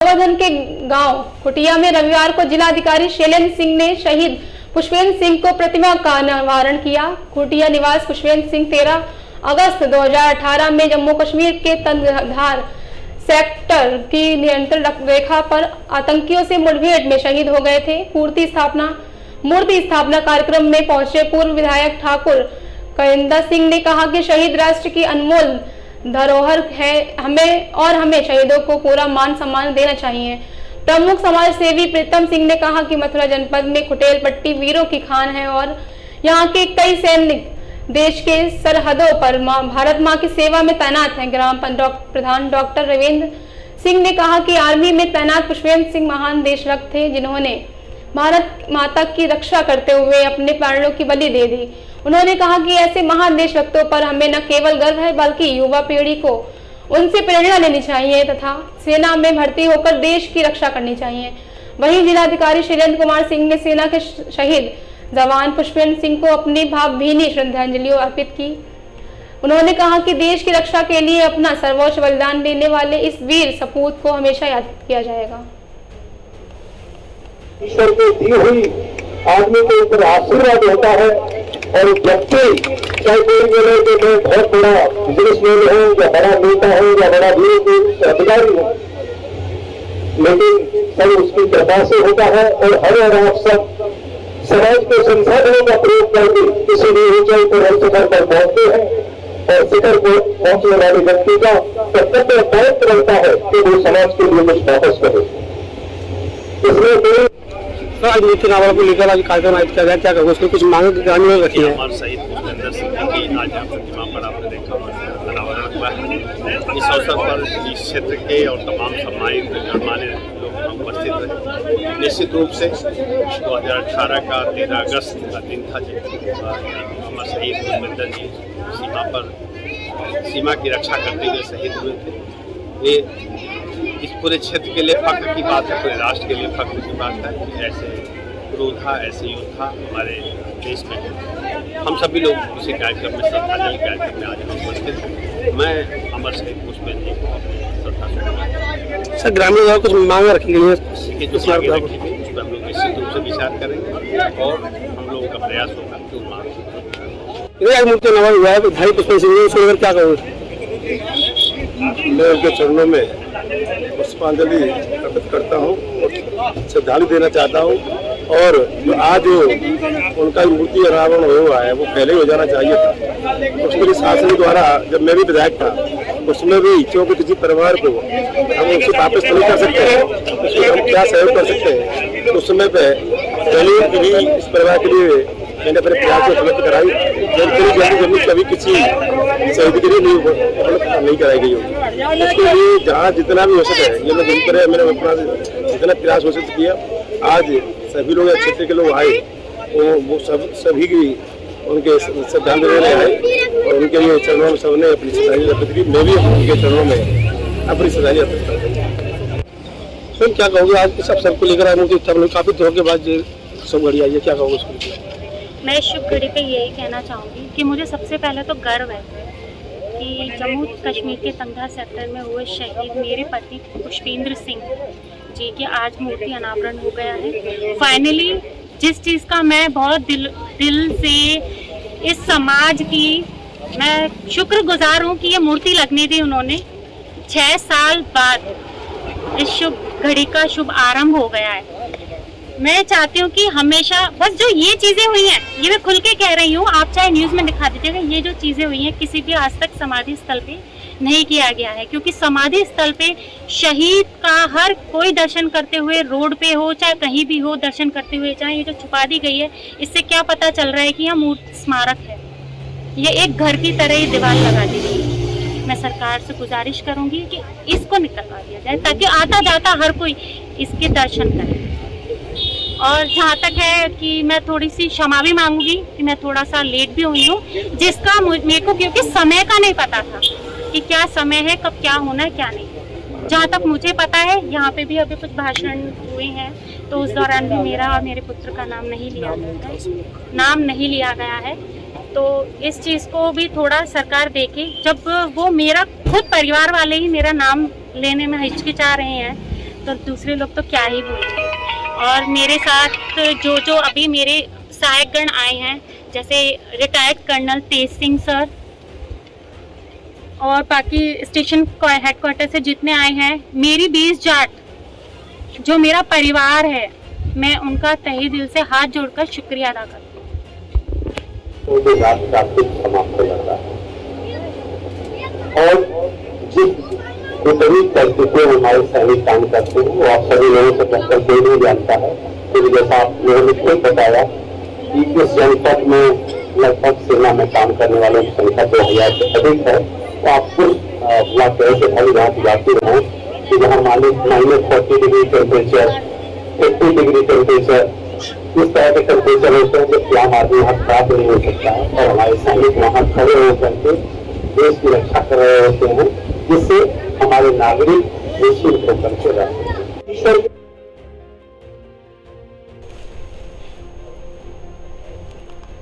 गोवर्धन के गांव कुटिया में रविवार को जिलाधिकारी शैलेंद्र सिंह ने शहीद पुष्पेंद्र सिंह को प्रतिमा का अनावरण किया। कुटिया निवास पुष्पेंद्र सिंह 13 अगस्त 2018 में जम्मू कश्मीर के तंगधार सेक्टर की नियंत्रण रेखा पर आतंकियों से मुठभेड़ में शहीद हो गए थे। मूर्ति स्थापना कार्यक्रम में पहुंचे पूर्व विधायक ठाकुर करिंदा सिंह ने कहा कि शहीद राष्ट्र की अनमोल धरोहर है, हमें शहीदों को पूरा मान सम्मान देना चाहिए। प्रमुख समाज सेवी प्रीतम सिंह ने कहा कि मथुरा जनपद में कुटेल पट्टी वीरों की खान है और यहाँ के कई सैनिक देश के सरहदों पर भारत माँ की सेवा में तैनात हैं। ग्राम प्रधान डॉक्टर रविंद्र सिंह ने कहा कि आर्मी में तैनात पुष्पेंद्र सिंह महान देशभक्त थे, जिन्होंने भारत माता की रक्षा करते हुए अपने प्राणों की बलि दे दी। उन्होंने कहा कि ऐसे महान देशभक्तों पर हमें न केवल गर्व है बल्कि युवा पीढ़ी को उनसे प्रेरणा लेनी चाहिए तथा सेना में भर्ती होकर देश की रक्षा करनी चाहिए। वहीं जिलाधिकारी शैलेंद्र कुमार सिंह ने सेना के शहीद जवान पुष्पेंद्र सिंह को अपनी भावभीनी श्रद्धांजलि अर्पित की। उन्होंने कहा कि देश की रक्षा के लिए अपना सर्वोच्च बलिदान देने वाले इस वीर सपूत को हमेशा याद किया जाएगा। ईश्वर की दी हुई आदमी के ऊपर आशीर्वाद होता है और जबकि चाहे कोई बोले कि मैं बहुत बड़ा बिजनेसमैन हूँ या बड़ा नेता हूँ या बड़ा वीर अधिकारी हूँ, लेकिन सब उसकी कृपा से होता है और हर आप सब समाज के संसाधनों का प्रयोग करके किसी भी ऊंचाई पर हर शिखर पर पहुंचते हैं और शिखर को पहुंचने वाले व्यक्ति का कर्तव्य दायित्व रहता है कि वो समाज के लिए कुछ वापस करे। इसलिए आज मूर्ति अनावरण को लेकर आज कार्यक्रम आयोजित किया गया, क्या कहोगे उसमें कुछ मांग ग्रामीण रखी है? हमारे शहीद पुष्पेंद्र सिंह की आज यहाँ प्रतिमा पर आपने देखा अनावरण हुआ है। इस अवसर पर इस क्षेत्र के और तमाम सम्मानित गणमान्य लोग उपस्थित रहे। निश्चित रूप से 2018 का 13 अगस्त का दिन था जब हमारे शहीद पुष्पेंद्र जी सीमा की रक्षा करते हुए शहीद हुए थे। ये इस पूरे क्षेत्र के लिए फख्र की बात है, पूरे राष्ट्र के लिए फख्र की बात है कि ऐसे योद्धा ऐसे योद्धा हमारे देश में हैं। हम सभी लोग उसी कार्यक्रम में श्रद्धांजलि कार्यक्रम में आज हम उपस्थित हैं। मैं अमर शहीद पुष्पेंद्र जी को अपनी श्रद्धा सर ग्रामीण द्वारा कुछ मांग रखी गई है, जो मांगे रखी गई उस पर हम लोग निश्चित रूप से विचार करेंगे और हम लोगों का प्रयास होगा कि उन मांग आज मूर्ति अनावरण हुआ है, भाई पुष्पेंद्र सिंह सुनकर क्या कहोगे? मैं उनके चरणों में पुष्पांजलि अर्पित करता हूँ और श्रद्धांजलि देना चाहता हूँ। और जो आज उनका मूर्ति अनावरण हुआ है वो पहले ही हो जाना चाहिए था। उसके लिए शासन द्वारा जब मैं भी विधायक था उसमें भी क्योंकि किसी परिवार को हम उनसे वापस नहीं कर सकते हैं, उसमें हम क्या सहयोग कर सकते हैं, तो उस समय पे पहले भी इस परिवार के लिए मैंने अपने प्रयास से उपलब्ध कराई। जल्दी कभी किसी शहीद के लिए नहीं कराई गई होगी। उसके लिए जहाँ जितना भी हो सके ये लोग करे, मैंने अपना जितना प्रयास हो सकता किया। आज सभी लोग क्षेत्र के लोग आए, वो सभी की उनके श्रद्धांजलि देने आए और उनके लिए चरणों में सबने अपनी श्रद्धांजलि अर्पित की। मैं भी उनके चरणों में अपनी श्रद्धांजलि अर्पित करता हूँ। सर क्या कहोगे आज इस अवसर को लेकर आए मूर्ति काफी दिनों के बाद सब घड़ी आई है, क्या कहोगे उसको? मैं इस शुभ घड़ी पे यही कहना चाहूँगी कि मुझे सबसे पहले तो गर्व है कि जम्मू कश्मीर के तंगधार सेक्टर में हुए शहीद मेरे पति पुष्पेंद्र सिंह जी की आज मूर्ति अनावरण हो गया है। फाइनली जिस चीज़ का मैं बहुत दिल से इस समाज की मैं शुक्रगुजार हूँ कि ये मूर्ति लगने दी उन्होंने। 6 साल बाद इस शुभ घड़ी का शुभ आरंभ हो गया है। मैं चाहती हूँ कि हमेशा बस जो ये चीज़ें हुई हैं, ये मैं खुल के कह रही हूँ, आप चाहे न्यूज़ में दिखा दीजिएगा, ये जो चीज़ें हुई हैं किसी भी आज तक समाधि स्थल पे नहीं किया गया है। क्योंकि समाधि स्थल पे शहीद का हर कोई दर्शन करते हुए रोड पे हो चाहे कहीं भी हो दर्शन करते हुए चाहे ये जो छुपा दी गई है, इससे क्या पता चल रहा है कि यह मूर्ति स्मारक है, ये एक घर की तरह ही दीवार लगा दी गई है। मैं सरकार से गुजारिश करूँगी कि इसको निकलवा दिया जाए ताकि आता जाता हर कोई इसके दर्शन करे। और जहाँ तक है कि मैं थोड़ी सी क्षमा भी मांगूंगी कि मैं थोड़ा सा लेट भी हुई हूँ, जिसका मेरे को क्योंकि समय का नहीं पता था कि क्या समय है, कब क्या होना है क्या नहीं। जहाँ तक मुझे पता है यहाँ पे भी अभी कुछ भाषण हुए हैं तो उस दौरान भी मेरा और मेरे पुत्र का नाम नहीं लिया गया है। तो इस चीज़ को भी थोड़ा सरकार देखे। जब वो मेरा खुद परिवार वाले ही मेरा नाम लेने में हिचकिचा रहे हैं तो दूसरे लोग तो क्या ही बोलेंगे। और मेरे साथ जो अभी मेरे सहायकगण आए हैं, जैसे रिटायर्ड कर्नल तेज सिंह सर और बाकी स्टेशन हेडक्वार्टर से जितने आए हैं, मेरी 20 जाट जो मेरा परिवार है, मैं उनका तहे दिल से हाथ जोड़कर शुक्रिया अदा करती हूँ। तो समाप्त हो जाता है और जिस विपरीत परिस्थितियों में हमारे सैनिक काम करते हैं वो आप सभी लोगों से बेहतर कोई नहीं जानता है। तो जैसा आप लोगों ने खुद बताया कि इस जनपद में लगभग सेना में काम करने वालों की संख्या 2000 से अधिक है। तो आप कुछ ब्लॉक ऐसे भले जहाँ की जाती रहे कि जहाँ -40 डिग्री टेम्परेचर, 80 डिग्री टेम्परेचर, इस तरह के टेम्परेचर होते हैं जो आम आदमी वहाँ प्राप्त नहीं हो सकता है। और हमारे सैनिक वहाँ खड़े होकर के देश की रक्षा कर रहे होते हैं, जिससे हमारे नागरिक निश्चिंत होकर के रहते हैं।